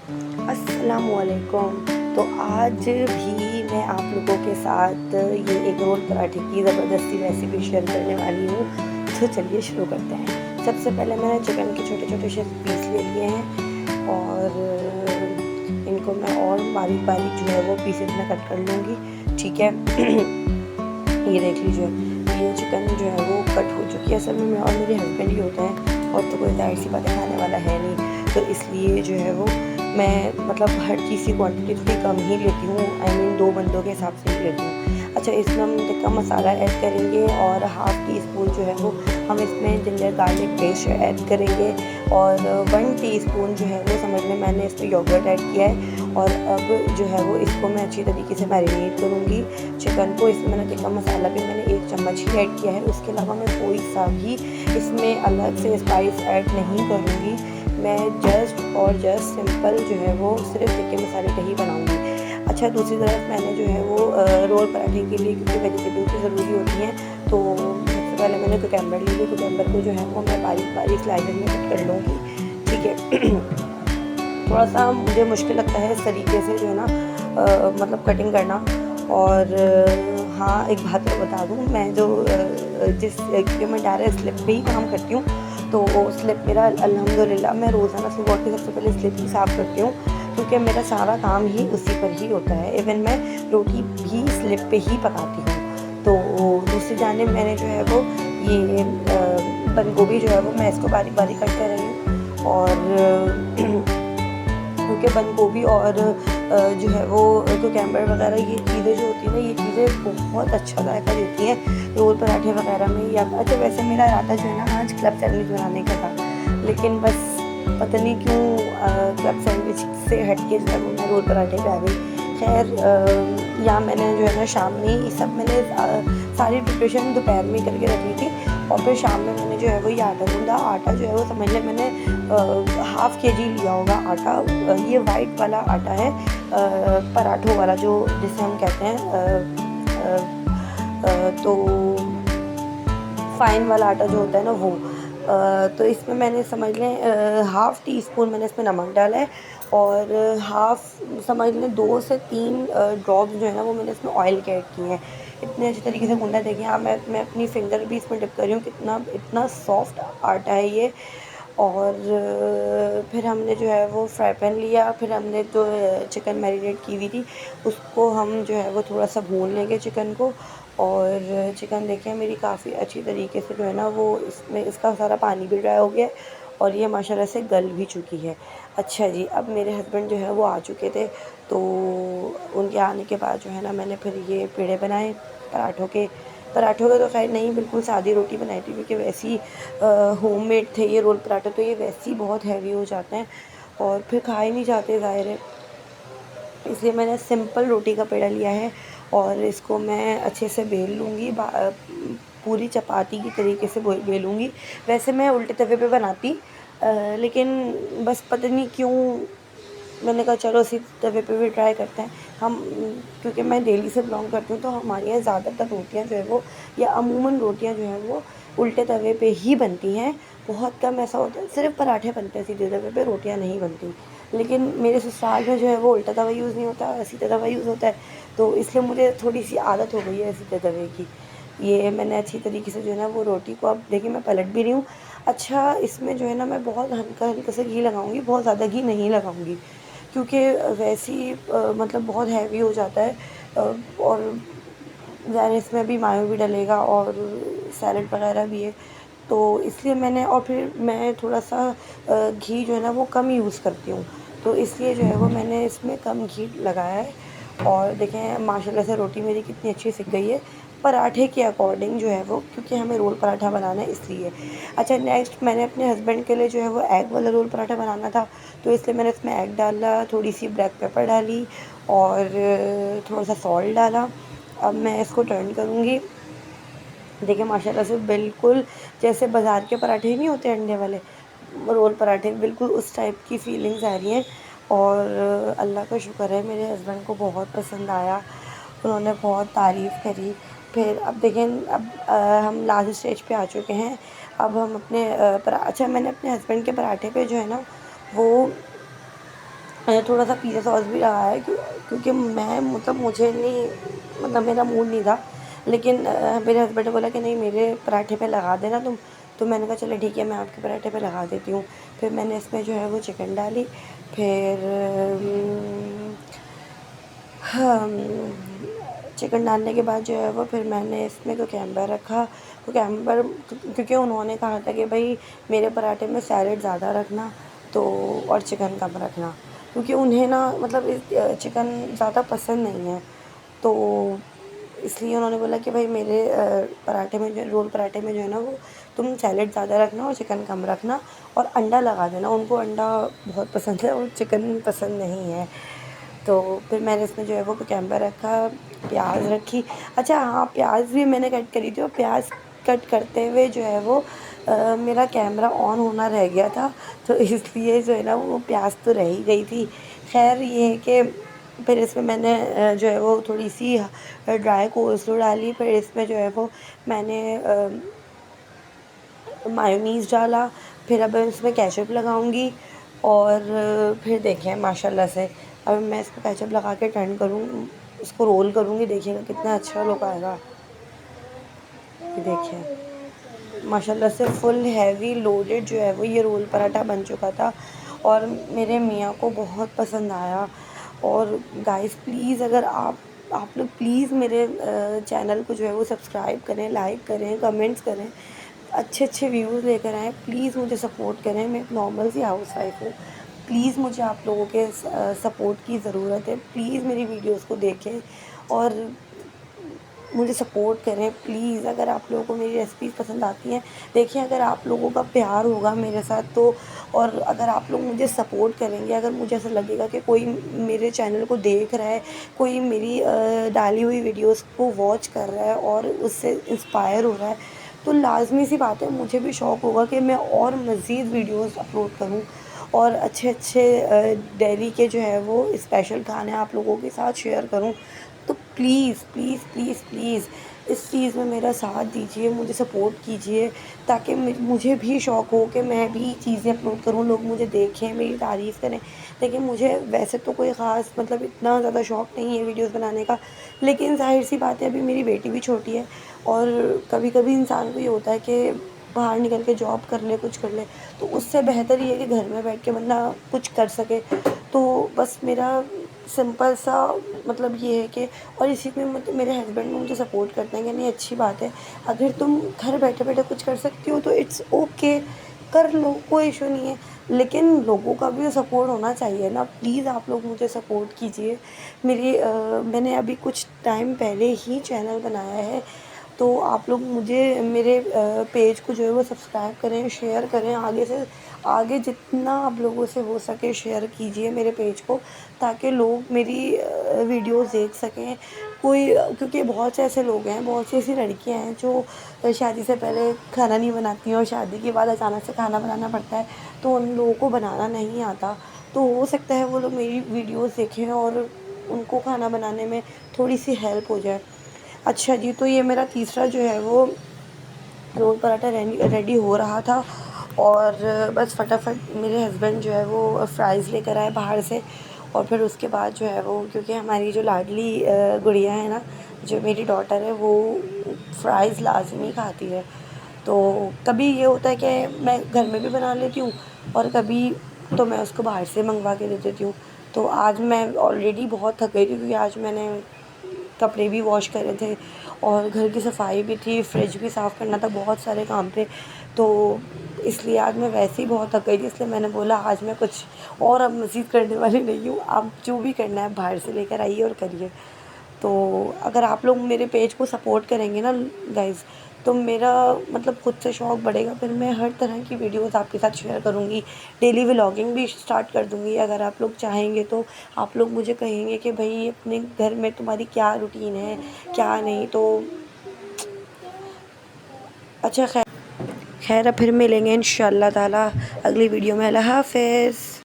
अस्सलामुअलैकुम। तो आज भी मैं आप लोगों के साथ ये एग रोल पराठे की ज़बरदस्ती रेसिपी शेयर करने वाली हूँ। तो चलिए शुरू करते हैं। सबसे पहले मैंने चिकन के छोटे-छोटे से पीस ले लिए हैं और इनको मैं और बारीक-बारीक जो है वो पीसेस में कट कर लूँगी। ठीक है। ये देख लीजिए, ये चिकन जो है वो कट हो चुकी है। असल में मैं और मेरे हस्बैंड ही होते हैं और तो कोई ज़ाहिर सी बात है खाने वाला है नहीं, तो इसलिए जो है वो मैं मतलब हर चीज़ की क्वांटिटी थोड़ी कम ही लेती हूँ। आई मीन 2 बंदों के हिसाब से ही लेती हूँ। अच्छा, इसमें हम टिक्का मसाला ऐड करेंगे और हाफ़ टी स्पून जो है वो हम इसमें जिंजर गार्लिक पेस्ट ऐड करेंगे और 1 टीस्पून जो है वो समझ लें मैंने इसमें योगर्ट ऐड किया है। और अब जो है वो इसको मैं अच्छी तरीके से मैरिनेट करूँगी चिकन को। इसमें मैंने टिक्का मसाला भी मैंने 1 चम्मच ही ऐड किया है। उसके अलावा मैं कोई सा भी इसमें अलग से स्पाइस ऐड नहीं करूँगी। मैं जस्ट सिंपल जो है वो सिर्फ टिक्के मसाले का ही बनाऊँगी। अच्छा, दूसरी तरफ मैंने जो है वो रोल पराठे के लिए क्योंकि वेजिटेबल की ज़रूरी होती हैं, तो सबसे पहले मैंने कुकम्बर ले लिया। कुकम्बर को जो है वो मैं बारीक-बारीक स्लाइसेस में कट कर लूँगी। ठीक है। थोड़ा-सा मुझे मुश्किल लगता है इस तरीके से जो है ना मतलब कटिंग करना। और हाँ, एक बात मैं बता दूँ, मैं जो जिस क्योंकि मैं डायरेक्ट स्लिप पे ही काम करती हूँ, तो स्लिप मेरा अल्हम्दुलिल्लाह मैं रोज़ाना सुबह उठ के सबसे पहले स्लिप ही साफ़ करती हूँ, क्योंकि मेरा सारा काम ही उसी पर ही होता है। इवन मैं रोटी भी स्लिप पे ही पकाती हूँ। तो दूसरी जानिब मैंने जो है वो ये बंद गोभी जो है वो मैं इसको बारीक-बारीक कट कर रही हूँ। और क्योंकि बंद गोभी और जो है वो कुकम्बर वगैरह ये चीज़ें जो होती हैं ना, ये चीज़ें बहुत अच्छा जायका देती हैं रोल पराठे वगैरह में। या अच्छा, वैसे मेरा इरादा जो है ना आज क्लब सैंडविच बनाने का था, लेकिन बस पता नहीं क्यों क्लब सैंडविच से हट के जो है वो मैं रोल पराठे पे आ गई। खैर, या मैंने जो है ना शाम में ये सब मैंने सारी प्रिपरेशन दोपहर में करके रख ली थी और फिर शाम में मैंने जो है वो ये आटा गूँधा। आटा जो है वो समझ लें मैंने हाफ़ केजी लिया होगा आटा। ये वाइट वाला आटा है, पराठों वाला जो जिसे हम कहते हैं तो फ़ाइन वाला आटा जो होता है ना वो। तो इसमें मैंने समझ लें हाफ़ टी स्पून मैंने इसमें नमक डाला है और हाफ़ समझ लें 2 से 3 ड्रॉप्स जो है ना वो मैंने इसमें ऑयल के ऐड किए हैं। इतने अच्छे तरीके से गूँधा, देखिए आप, मैं अपनी फ़िंगर भी इसमें डिप कर रही हूँ, कितना इतना सॉफ्ट आटा है ये। और फिर हमने जो है वो फ्राई पैन लिया, फिर हमने जो चिकन मैरिनेट की हुई थी उसको हम जो है वो थोड़ा-सा भून लेंगे चिकन को। और चिकन देखिए मेरी काफ़ी अच्छी तरीके से जो है ना वो इसमें इसका सारा पानी भी ड्राई हो गया है और ये माशाल्लाह से गल भी चुकी है। अच्छा जी, अब मेरे हस्बैंड जो है वो आ चुके थे, तो उनके आने के बाद जो है ना मैंने फिर ये पेड़े बनाए पराठों के। पराठों के तो ख़ैर नहीं, बिल्कुल सादी रोटी बनाई थी, क्योंकि वैसे ही होममेड थे ये रोल पराठे, तो ये वैसे ही बहुत हैवी हो जाते हैं और फिर खाए नहीं जाते ज़ाहिर है। इसलिए मैंने सिंपल रोटी का पेड़ा लिया है और इसको मैं अच्छे से बेल लूँगी, पूरी चपाती की तरीके से बेलूँगी। वैसे मैं उल्टे तवे पे बनाती, लेकिन बस पता नहीं क्यों मैंने कहा चलो इसी तवे पे भी ट्राई करते हैं हम। क्योंकि मैं दिल्ली से बिलॉन्ग करती हूँ, तो हमारे यहाँ ज़्यादातर रोटियाँ जो है वो, या अमूमन रोटियाँ जो हैं वो उल्टे तवे पे ही बनती हैं। बहुत कम ऐसा होता है सिर्फ़ पराठे बनते हैं सीधे तवे पे, रोटियाँ नहीं बनती। लेकिन मेरे ससुराल में जो है वो उल्टा तवा यूज़ नहीं होता, सीधा तवा यूज़ होता है, तो इसलिए मुझे थोड़ी-सी आदत हो गई है सीधे तवे की। ये मैंने अच्छी तरीके से जो है ना वो रोटी को, अब देखिए मैं पलट भी रही हूँ। अच्छा, इसमें जो है ना मैं बहुत हल्का-हल्का सा घी लगाऊँगी, बहुत ज़्यादा घी नहीं लगाऊँगी, क्योंकि वैसे ही मतलब बहुत हैवी हो जाता है। और ज़ाहिर इसमें भी मायो भी डलेगा और सैलेड वगैरह भी है, तो इसलिए मैंने, और फिर मैं थोड़ा-सा घी जो है ना वो कम यूज़ करती हूँ, तो इसलिए जो है वो मैंने इसमें कम घी लगाया है। और देखें माशाल्लाह से रोटी मेरी कितनी अच्छी सिक गई है, पराठे के अकॉर्डिंग जो है वो, क्योंकि हमें रोल पराठा बनाना है इसलिए। अच्छा, नेक्स्ट मैंने अपने हस्बैंड के लिए जो है वो एग वाला रोल पराठा बनाना था, तो इसलिए मैंने इसमें एग डाला, थोड़ी-सी ब्लैक पेपर डाली और थोड़ा-सा सॉल्ट डाला। अब मैं इसको टर्न करूँगी। देखिए माशाल्लाह से बिल्कुल जैसे बाज़ार के पराठे नहीं होते अंडे वाले, रोल पराठे, बिल्कुल उस टाइप की फ़ीलिंग्स आ रही हैं। और अल्लाह का शुक्र है मेरे हस्बैंड को बहुत पसंद आया, उन्होंने बहुत तारीफ़ करी। फिर अब देखें, अब हम लास्ट स्टेज पे आ चुके हैं। अब हम अपने अच्छा, मैंने अपने हस्बैंड के पराठे पे जो है ना वो थोड़ा सा पिज़्ज़ा सॉस भी रहा है क्योंकि मैं मतलब मुझे नहीं मतलब मेरा मूड नहीं था। लेकिन मेरे हस्बैंड ने बोला कि नहीं मेरे पराठे पे लगा देना तुम। तो मैंने कहा चलो ठीक है मैं आपके पराठे पे लगा देती हूँ। फिर मैंने इसमें जो है वो चिकन डाली। फिर हाँ, चिकन डालने के बाद जो है वो फिर मैंने इसमें कुकैम्बर रखा। कुकैम्बर क्योंकि उन्होंने कहा था कि भाई मेरे पराठे में सैलेड ज़्यादा रखना तो और चिकन कम रखना, क्योंकि उन्हें ना मतलब चिकन ज़्यादा पसंद नहीं है। तो इसलिए उन्होंने बोला कि भाई मेरे पराठे में जो रोल पराठे में जो है ना वो तुम सैलेड ज़्यादा रखना और चिकन कम रखना और अंडा लगा देना। उनको अंडा बहुत पसंद है और चिकन पसंद नहीं है। तो फिर मैंने इसमें जो है वो कुकैम्बर रखा, प्याज रखी। अच्छा हाँ, प्याज भी मैंने कट करी थी और प्याज कट करते हुए जो है वो मेरा कैमरा ऑन होना रह गया था। तो इसलिए जो है ना वो प्याज तो रह ही गई थी। खैर ये है कि फिर इसमें मैंने जो है वो थोड़ी सी ड्राई कोल्स्लो डाली। फिर इसमें जो है वो मैंने मायोनीज़ डाला। फिर अब इसमें केचप लगाऊंगी और फिर देखें माशाल्लाह से अब मैं इसको केचप लगा के टर्न करूँ, इसको रोल करूँगी, देखिएगा कितना अच्छा लुक आएगा। ये देखिए माशाल्लाह से फुल हैवी लोडेड जो है वो ये रोल पराठा बन चुका था और मेरे मियाँ को बहुत पसंद आया। और गाइस प्लीज़ अगर आप लोग प्लीज़ मेरे चैनल को जो है वो सब्सक्राइब करें, लाइक करें, कमेंट्स करें, अच्छे अच्छे व्यूज़ लेकर आएँ। प्लीज़ मुझे सपोर्ट करें, मैं एक नॉर्मल सी हाउसवाइफ हूँ। प्लीज़ मुझे आप लोगों के सपोर्ट की ज़रूरत है। प्लीज़ मेरी वीडियोज़ को देखें और मुझे सपोर्ट करें प्लीज़। अगर आप लोगों को मेरी रेसिपीज़ पसंद आती हैं, देखिए अगर आप लोगों का प्यार होगा मेरे साथ तो, और अगर आप लोग मुझे सपोर्ट करेंगे, अगर मुझे ऐसा लगेगा कि कोई मेरे चैनल को देख रहा है, कोई मेरी डाली हुई वीडियोस को वॉच कर रहा है और उससे इंस्पायर हो रहा है, तो लाज़मी सी बात है मुझे भी शौक़ होगा कि मैं और मज़ीद वीडियोस अपलोड करूँ और अच्छे अच्छे दिल्ली के जो है वो स्पेशल खाने आप लोगों के साथ शेयर करूँ। तो प्लीज़ प्लीज़ प्लीज़ प्लीज़ इस चीज़ में मेरा साथ दीजिए, मुझे सपोर्ट कीजिए, ताकि मुझे भी शौक़ हो कि मैं भी चीज़ें अपलोड करूँ, लोग मुझे देखें, मेरी तारीफ़ करें। देखिए मुझे वैसे तो कोई ख़ास मतलब इतना ज़्यादा शौक़ नहीं है वीडियोज़ बनाने का, लेकिन ज़ाहिर-सी बात है अभी मेरी बेटी भी छोटी है और कभी-कभी इंसान को ये होता है कि बाहर निकल के जॉब कर ले, कुछ कर ले, तो उससे बेहतर ये है कि घर में बैठ के बंदा कुछ कर सके। तो बस मेरा सिंपल सा मतलब ये है कि और इसी में मेरे हस्बैंड मुझे सपोर्ट करते हैं कि नहीं अच्छी बात है, अगर तुम घर बैठे-बैठे कुछ कर सकती हो तो इट्स ओके, कर लो, कोई इश्यू नहीं है। लेकिन लोगों का भी सपोर्ट होना चाहिए ना, प्लीज़ आप लोग मुझे सपोर्ट कीजिए। मैंने अभी कुछ टाइम पहले ही चैनल बनाया है, तो आप लोग मुझे मेरे पेज को जो है वो सब्सक्राइब करें, शेयर करें, आगे से आगे जितना आप लोगों से हो सके शेयर कीजिए मेरे पेज को, ताकि लोग मेरी वीडियोज़ देख सकें। क्योंकि बहुत से ऐसे लोग हैं, बहुत सी ऐसी लड़कियां हैं जो शादी से पहले खाना नहीं बनाती हैं और शादी के बाद अचानक से खाना बनाना पड़ता है, तो उन लोगों को बनाना नहीं आता। तो हो सकता है वो लोग मेरी वीडियोज़ देखें और उनको खाना बनाने में थोड़ी सी हेल्प हो जाए। अच्छा जी, तो ये मेरा तीसरा जो है वो रोल पराठा रेडी हो रहा था और बस फटाफट मेरे हस्बैंड जो है वो फ्राइज़ लेकर आए बाहर से। और फिर उसके बाद जो है वो क्योंकि हमारी जो लाडली गुड़िया है ना, जो मेरी डॉटर है, वो फ्राइज़ लाज़मी खाती है। तो कभी ये होता है कि मैं घर में भी बना लेती हूँ और कभी तो मैं उसको बाहर से मंगवा के दे देती हूँ। तो आज मैं ऑलरेडी बहुत थक गई थी क्योंकि आज मैंने कपड़े भी वॉश करे थे और घर की सफाई भी थी, फ्रिज भी साफ़ करना था, बहुत सारे काम थे। तो इसलिए आज मैं वैसे ही बहुत थक गई थी, इसलिए मैंने बोला आज मैं कुछ और अब मज़ीद करने वाली नहीं हूँ, आप जो भी करना है बाहर से लेकर आइए और करिए। तो अगर आप लोग मेरे पेज को सपोर्ट करेंगे ना गाइज़, तो मेरा मतलब खुद से शौक़ बढ़ेगा, फिर मैं हर तरह की वीडियोज़ आपके साथ शेयर करूँगी, डेली व्लॉगिंग भी स्टार्ट कर दूँगी। अगर आप लोग चाहेंगे तो आप लोग मुझे कहेंगे कि भई अपने घर में तुम्हारी क्या रूटीन है, क्या नहीं। तो अच्छा खैर अब फिर मिलेंगे इंशाअल्लाह ताला अगली वीडियो में। अल्लाह हाफ़िज़।